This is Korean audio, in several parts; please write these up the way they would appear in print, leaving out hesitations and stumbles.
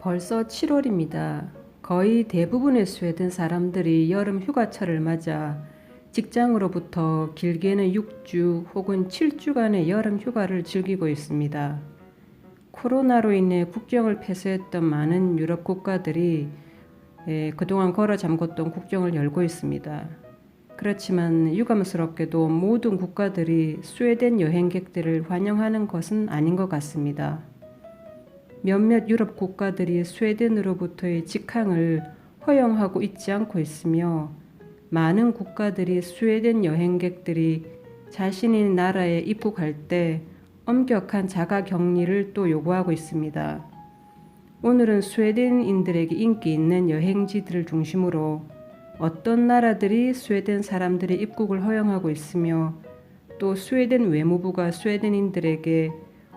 벌써 7월입니다. 거의 대부분의 스웨덴 사람들이 여름 휴가철을 맞아 직장으로부터 길게는 6주 혹은 7주간의 여름 휴가를 즐기고 있습니다. 코로나로 인해 국경을 폐쇄했던 많은 유럽 국가들이 그동안 걸어 잠궜던 국경을 열고 있습니다. 그렇지만 유감스럽게도 모든 국가들이 스웨덴 여행객들을 환영하는 것은 아닌 것 같습니다. 몇몇 유럽 국가들이 스웨덴으로부터의 직항을 허용하고 있지 않고 있으며 많은 국가들이 스웨덴 여행객들이 자신의 나라에 입국할 때 엄격한 자가 격리를 또 요구하고 있습니다. 오늘은 스웨덴인들에게 인기 있는 여행지들을 중심으로 어떤 나라들이 스웨덴 사람들의 입국을 허용하고 있으며 또 스웨덴 외무부가 스웨덴인들에게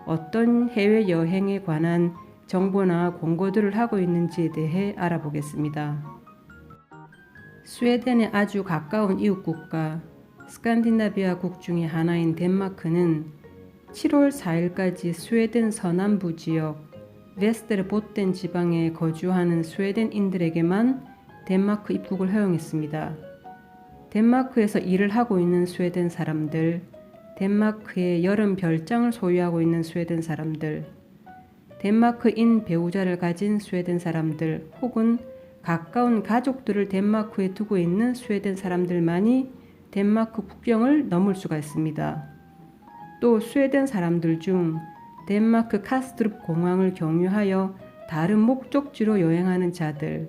어떤 해외여행에 관한 정보나 공고들을 하고 있는지에 대해 알아보겠습니다. 스웨덴의 아주 가까운 이웃국가 스칸디나비아국 중의 하나인 덴마크는 7월 4일까지 스웨덴 서남부 지역 베스테르보텐 지방에 거주하는 스웨덴인들에게만 덴마크 입국을 허용했습니다. 덴마크에서 일을 하고 있는 스웨덴 사람들, 덴마크의 여름 별장을 소유하고 있는 스웨덴 사람들, 덴마크인 배우자를 가진 스웨덴 사람들 혹은 가까운 가족들을 덴마크에 두고 있는 스웨덴 사람들만이 덴마크 국경을 넘을 수가 있습니다. 또 스웨덴 사람들 중 덴마크 카스트룹 공항을 경유하여 다른 목적지로 여행하는 자들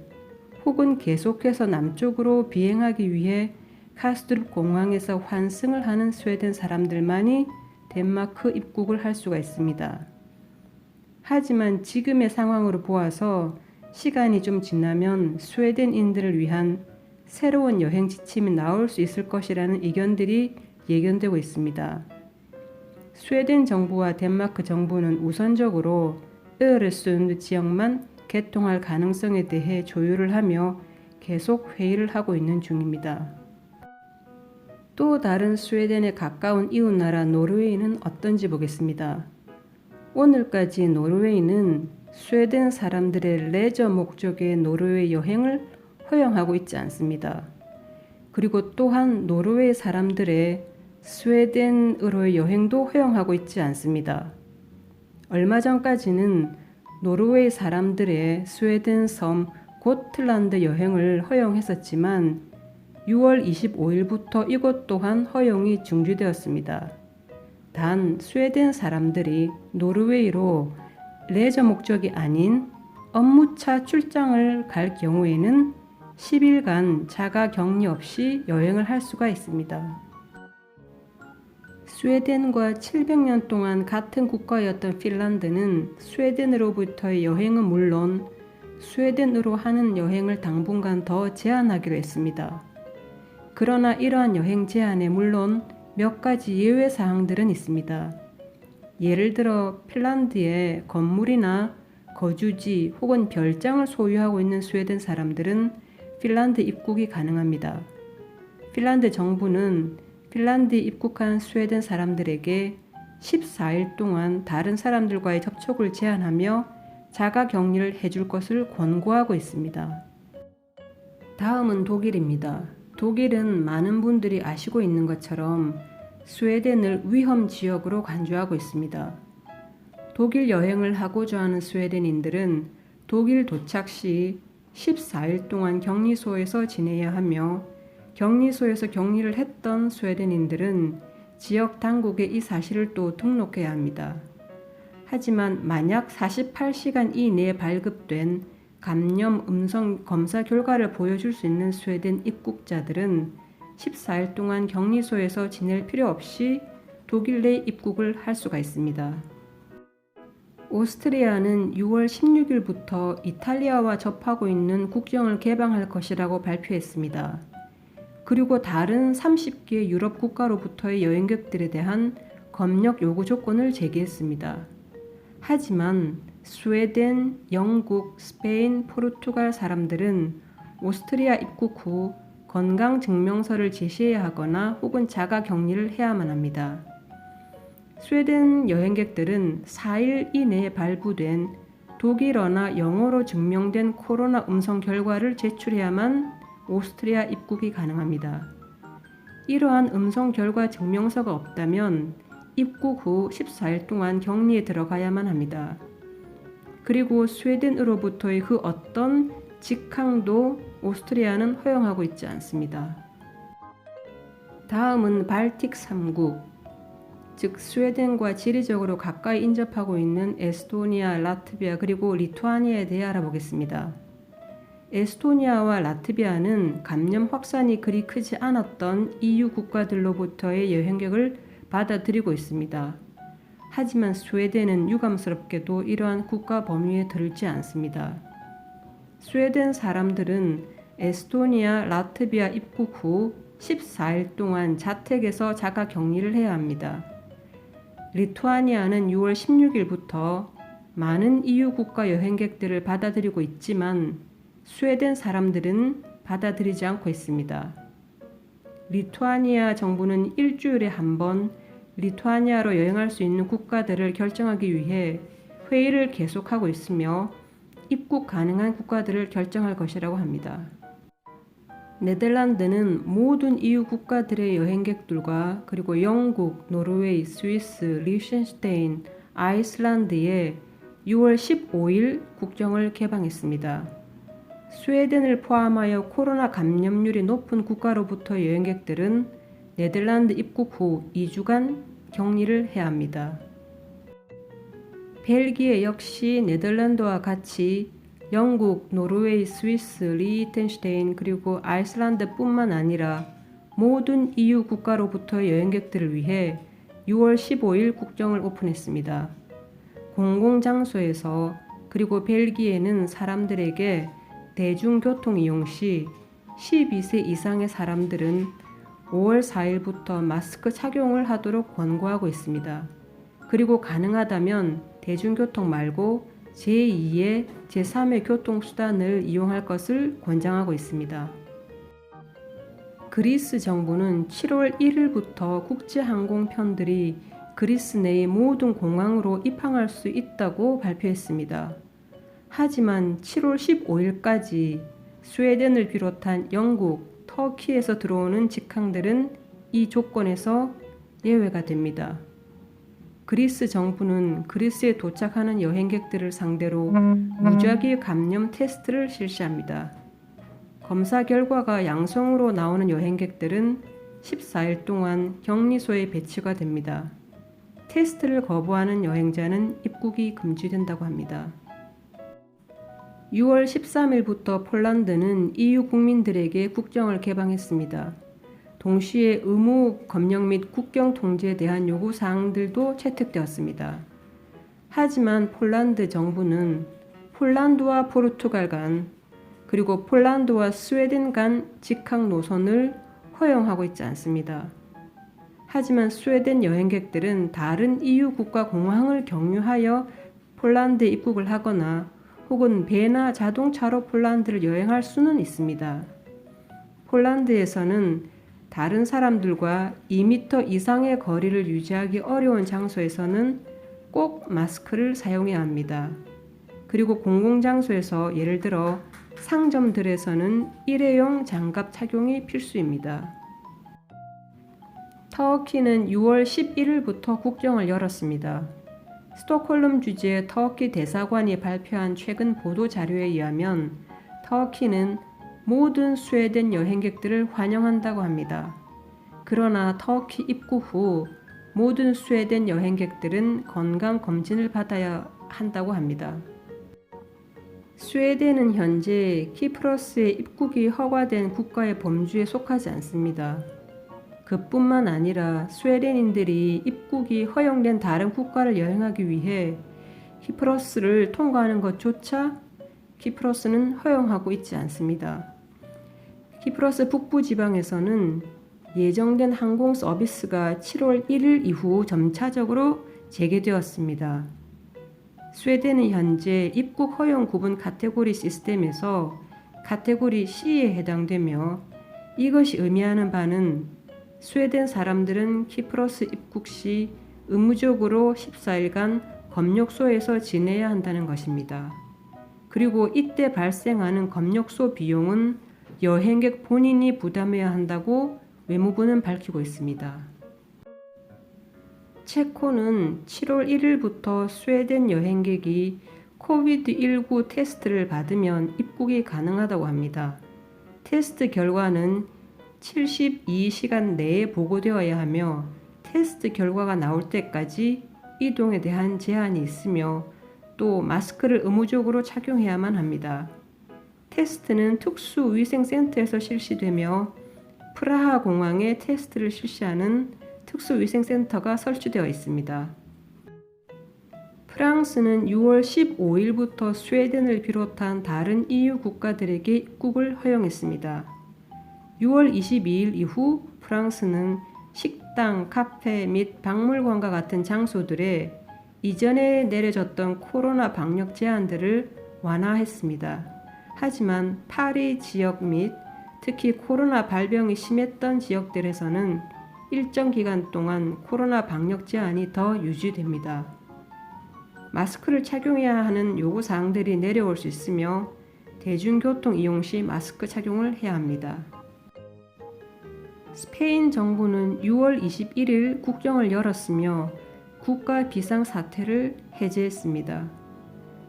혹은 계속해서 남쪽으로 비행하기 위해 카스트룹 공항에서 환승을 하는 스웨덴 사람들만이 덴마크 입국을 할 수가 있습니다. 하지만 지금의 상황으로 보아서 시간이 좀 지나면 스웨덴인들을 위한 새로운 여행 지침이 나올 수 있을 것이라는 의견들이 예견되고 있습니다. 스웨덴 정부와 덴마크 정부는 우선적으로 으르순드 지역만 개통할 가능성에 대해 조율을 하며 계속 회의를 하고 있는 중입니다. 또 다른 스웨덴에 가까운 이웃나라 노르웨이는 어떤지 보겠습니다. 오늘까지 노르웨이는 스웨덴 사람들의 레저 목적의 노르웨이 여행을 허용하고 있지 않습니다. 그리고 또한 노르웨이 사람들의 스웨덴으로의 여행도 허용하고 있지 않습니다. 얼마 전까지는 노르웨이 사람들의 스웨덴 섬 고틀란드 여행을 허용했었지만 6월 25일부터 이것 또한 허용이 중지되었습니다. 단 스웨덴 사람들이 노르웨이로 레저 목적이 아닌 업무차 출장을 갈 경우에는 10일간 자가 격리 없이 여행을 할 수가 있습니다. 스웨덴과 700년 동안 같은 국가였던 핀란드는 스웨덴으로부터의 여행은 물론 스웨덴으로 하는 여행을 당분간 더 제한하기로 했습니다. 그러나 이러한 여행 제한에 물론 몇 가지 예외 사항들은 있습니다. 예를 들어 핀란드에 건물이나 거주지 혹은 별장을 소유하고 있는 스웨덴 사람들은 핀란드 입국이 가능합니다. 핀란드 정부는 핀란드에 입국한 스웨덴 사람들에게 14일 동안 다른 사람들과의 접촉을 제한하며 자가 격리를 해줄 것을 권고하고 있습니다. 다음은 독일입니다. 독일은 많은 분들이 아시고 있는 것처럼 스웨덴을 위험 지역으로 간주하고 있습니다. 독일 여행을 하고자 하는 스웨덴인들은 독일 도착 시 14일 동안 격리소에서 지내야 하며 격리소에서 격리를 했던 스웨덴인들은 지역 당국에 이 사실을 또 등록해야 합니다. 하지만 만약 48시간 이내에 발급된 감염 음성 검사 결과를 보여줄 수 있는 스웨덴 입국자들은 14일 동안 격리소에서 지낼 필요 없이 독일 내 입국을 할 수가 있습니다. 오스트리아는 6월 16일부터 이탈리아와 접하고 있는 국경을 개방할 것이라고 발표했습니다. 그리고 다른 30개 유럽 국가로부터의 여행객들에 대한 검역 요구 조건을 제기했습니다. 하지만 스웨덴, 영국, 스페인, 포르투갈 사람들은 오스트리아 입국 후 건강증명서를 제시해야 하거나 혹은 자가 격리를 해야만 합니다. 스웨덴 여행객들은 4일 이내에 발부된 독일어나 영어로 증명된 코로나 음성 결과를 제출해야만 오스트리아 입국이 가능합니다. 이러한 음성 결과 증명서가 없다면 입국 후 14일 동안 격리에 들어가야만 합니다. 그리고 스웨덴으로부터의 그 어떤 직항도 오스트리아는 허용하고 있지 않습니다. 다음은 발틱 3국, 즉 스웨덴과 지리적으로 가까이 인접하고 있는 에스토니아, 라트비아 그리고 리투아니아에 대해 알아보겠습니다. 에스토니아와 라트비아는 감염 확산이 그리 크지 않았던 EU 국가들로부터의 여행객을 받아들이고 있습니다. 하지만 스웨덴은 유감스럽게도 이러한 국가 범위에 들지 않습니다. 스웨덴 사람들은 에스토니아, 라트비아 입국 후 14일 동안 자택에서 자가 격리를 해야 합니다. 리투아니아는 6월 16일부터 많은 EU 국가 여행객들을 받아들이고 있지만 스웨덴 사람들은 받아들이지 않고 있습니다. 리투아니아 정부는 일주일에 한 번 리투아니아로 여행할 수 있는 국가들을 결정하기 위해 회의를 계속하고 있으며 입국 가능한 국가들을 결정할 것이라고 합니다. 네덜란드는 모든 EU 국가들의 여행객들과 그리고 영국, 노르웨이, 스위스, 리셴슈테인, 아이슬란드에 6월 15일 국경을 개방했습니다. 스웨덴을 포함하여 코로나 감염률이 높은 국가로부터 여행객들은 네덜란드 입국 후 2주간 격리를 해야 합니다. 벨기에 역시 네덜란드와 같이 영국, 노르웨이, 스위스, 리히텐슈테인 그리고 아이슬란드뿐만 아니라 모든 EU 국가로부터 여행객들을 위해 6월 15일 국경을 오픈했습니다. 공공장소에서 그리고 벨기에는 사람들에게 대중교통 이용 시 12세 이상의 사람들은 5월 4일부터 마스크 착용을 하도록 권고하고 있습니다. 그리고 가능하다면 대중교통 말고 제2의 제3의 교통수단을 이용할 것을 권장하고 있습니다. 그리스 정부는 7월 1일부터 국제항공편들이 그리스 내의 모든 공항으로 입항할 수 있다고 발표했습니다. 하지만 7월 15일까지 스웨덴을 비롯한 영국, 터키에서 들어오는 직항들은 이 조건에서 예외가 됩니다. 그리스 정부는 그리스에 도착하는 여행객들을 상대로 무작위 감염 테스트를 실시합니다. 검사 결과가 양성으로 나오는 여행객들은 14일 동안 격리소에 배치가 됩니다. 테스트를 거부하는 여행자는 입국이 금지된다고 합니다. 6월 13일부터 폴란드는 EU 국민들에게 국경을 개방했습니다. 동시에 의무 검역 및 국경 통제에 대한 요구 사항들도 채택되었습니다. 하지만 폴란드 정부는 폴란드와 포르투갈 간 그리고 폴란드와 스웨덴 간 직항 노선을 허용하고 있지 않습니다. 하지만 스웨덴 여행객들은 다른 EU 국가 공항을 경유하여 폴란드에 입국을 하거나 혹은 배나 자동차로 폴란드를 여행할 수는 있습니다. 폴란드에서는 다른 사람들과 2m 이상의 거리를 유지하기 어려운 장소에서는 꼭 마스크를 사용해야 합니다. 그리고 공공장소에서 예를 들어 상점들에서는 일회용 장갑 착용이 필수입니다. 터키는 6월 11일부터 국경을 열었습니다. 스톡홀름 주재 터키 대사관이 발표한 최근 보도 자료에 의하면 터키는 모든 스웨덴 여행객들을 환영한다고 합니다. 그러나 터키 입국 후 모든 스웨덴 여행객들은 건강검진을 받아야 한다고 합니다. 스웨덴은 현재 키프러스의 입국이 허가된 국가의 범주에 속하지 않습니다. 그뿐만 아니라 스웨덴인들이 입국이 허용된 다른 국가를 여행하기 위해 키프러스를 통과하는 것조차 키프러스는 허용하고 있지 않습니다. 키프러스 북부 지방에서는 예정된 항공 서비스가 7월 1일 이후 점차적으로 재개되었습니다. 스웨덴은 현재 입국 허용 구분 카테고리 시스템에서 카테고리 C에 해당되며 이것이 의미하는 바는 스웨덴 사람들은 키프러스 입국 시 의무적으로 14일간 검역소에서 지내야 한다는 것입니다. 그리고 이때 발생하는 검역소 비용은 여행객 본인이 부담해야 한다고 외무부는 밝히고 있습니다. 체코는 7월 1일부터 스웨덴 여행객이 코비드-19 테스트를 받으면 입국이 가능하다고 합니다. 테스트 결과는 72시간 내에 보고되어야 하며 테스트 결과가 나올 때까지 이동에 대한 제한이 있으며 또 마스크를 의무적으로 착용해야만 합니다. 테스트는 특수위생센터에서 실시되며 프라하 공항에 테스트를 실시하는 특수위생센터가 설치되어 있습니다. 프랑스는 6월 15일부터 스웨덴을 비롯한 다른 EU 국가들에게 입국을 허용했습니다. 6월 22일 이후 프랑스는 식당, 카페 및 박물관과 같은 장소들에 이전에 내려졌던 코로나 방역 제한들을 완화했습니다. 하지만 파리 지역 및 특히 코로나 발병이 심했던 지역들에서는 일정 기간 동안 코로나 방역 제한이 더 유지됩니다. 마스크를 착용해야 하는 요구사항들이 내려올 수 있으며 대중교통 이용 시 마스크 착용을 해야 합니다. 스페인 정부는 6월 21일 국경을 열었으며 국가 비상사태를 해제했습니다.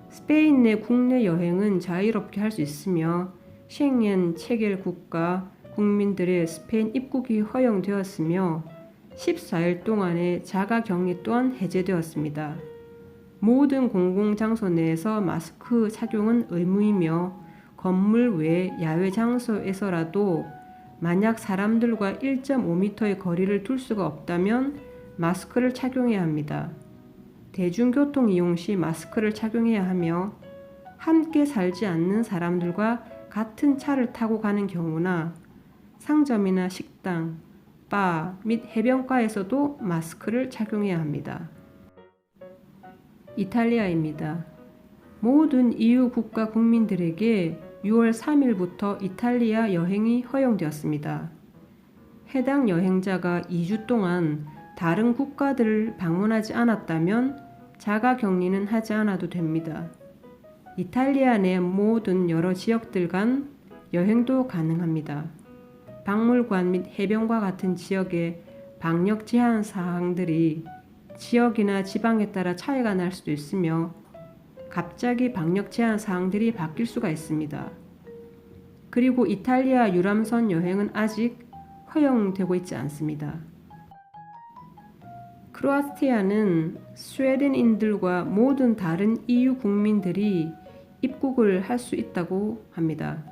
스페인 내 국내 여행은 자유롭게 할 수 있으며 셴겐 체결 국가 국민들의 스페인 입국이 허용되었으며 14일 동안의 자가격리 또한 해제되었습니다. 모든 공공장소 내에서 마스크 착용은 의무이며 건물 외 야외 장소에서라도 만약 사람들과 1.5m의 거리를 둘 수가 없다면 마스크를 착용해야 합니다. 대중교통 이용 시 마스크를 착용해야 하며 함께 살지 않는 사람들과 같은 차를 타고 가는 경우나 상점이나 식당, 바 및 해변가에서도 마스크를 착용해야 합니다. 이탈리아입니다. 모든 EU 국가 국민들에게 6월 3일부터 이탈리아 여행이 허용되었습니다. 해당 여행자가 2주 동안 다른 국가들을 방문하지 않았다면 자가격리는 하지 않아도 됩니다. 이탈리아 내 모든 여러 지역들 간 여행도 가능합니다. 박물관 및 해변과 같은 지역의 방역 제한 사항들이 지역이나 지방에 따라 차이가 날 수도 있으며 갑자기 방역 제한 사항들이 바뀔 수가 있습니다. 그리고 이탈리아 유람선 여행은 아직 허용되고 있지 않습니다. 크로아티아는 스웨덴인들과 모든 다른 EU 국민들이 입국을 할 수 있다고 합니다.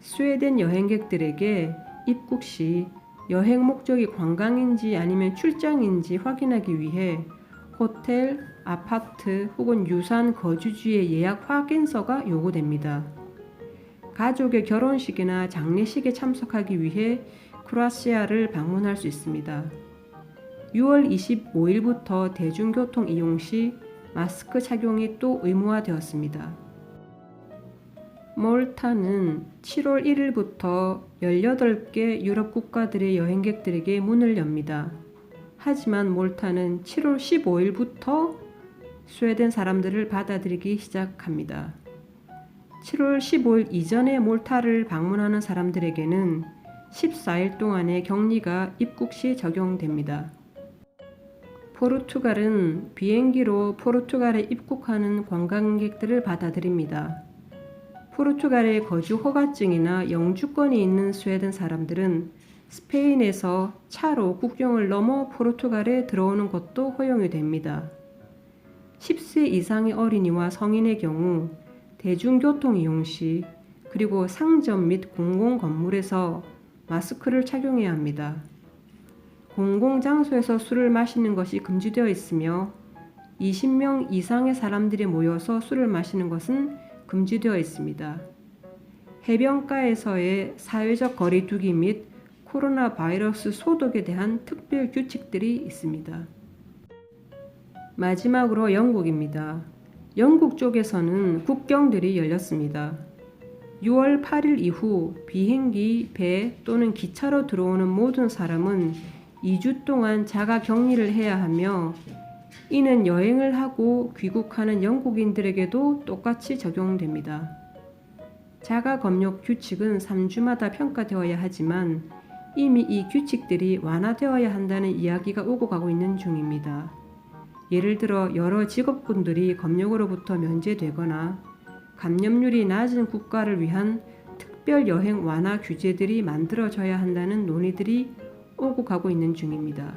스웨덴 여행객들에게 입국 시 여행 목적이 관광인지 아니면 출장인지 확인하기 위해 호텔, 아파트 혹은 유산 거주지의 예약 확인서가 요구됩니다. 가족의 결혼식이나 장례식에 참석하기 위해 크로아티아를 방문할 수 있습니다. 6월 25일부터 대중교통 이용 시 마스크 착용이 또 의무화되었습니다. 몰타는 7월 1일부터 18개 유럽 국가들의 여행객들에게 문을 엽니다. 하지만 몰타는 7월 15일부터 스웨덴 사람들을 받아들이기 시작합니다. 7월 15일 이전에 몰타를 방문하는 사람들에게는 14일 동안의 격리가 입국 시 적용됩니다. 포르투갈은 비행기로 포르투갈에 입국하는 관광객들을 받아들입니다. 포르투갈의 거주 허가증이나 영주권이 있는 스웨덴 사람들은 스페인에서 차로 국경을 넘어 포르투갈에 들어오는 것도 허용이 됩니다. 10세 이상의 어린이와 성인의 경우 대중교통 이용 시 그리고 상점 및 공공건물에서 마스크를 착용해야 합니다. 공공장소에서 술을 마시는 것이 금지되어 있으며 20명 이상의 사람들이 모여서 술을 마시는 것은 금지되어 있습니다. 해변가에서의 사회적 거리 두기 및 코로나 바이러스 소독에 대한 특별 규칙들이 있습니다. 마지막으로 영국입니다. 영국 쪽에서는 국경들이 열렸습니다. 6월 8일 이후 비행기, 배 또는 기차로 들어오는 모든 사람은 2주 동안 자가 격리를 해야 하며 이는 여행을 하고 귀국하는 영국인들에게도 똑같이 적용됩니다. 자가 검역 규칙은 3주마다 평가되어야 하지만 이미 이 규칙들이 완화되어야 한다는 이야기가 오고 가고 있는 중입니다. 예를 들어 여러 직업군들이 검역으로부터 면제되거나 감염률이 낮은 국가를 위한 특별 여행 완화 규제들이 만들어져야 한다는 논의들이 오고 가고 있는 중입니다.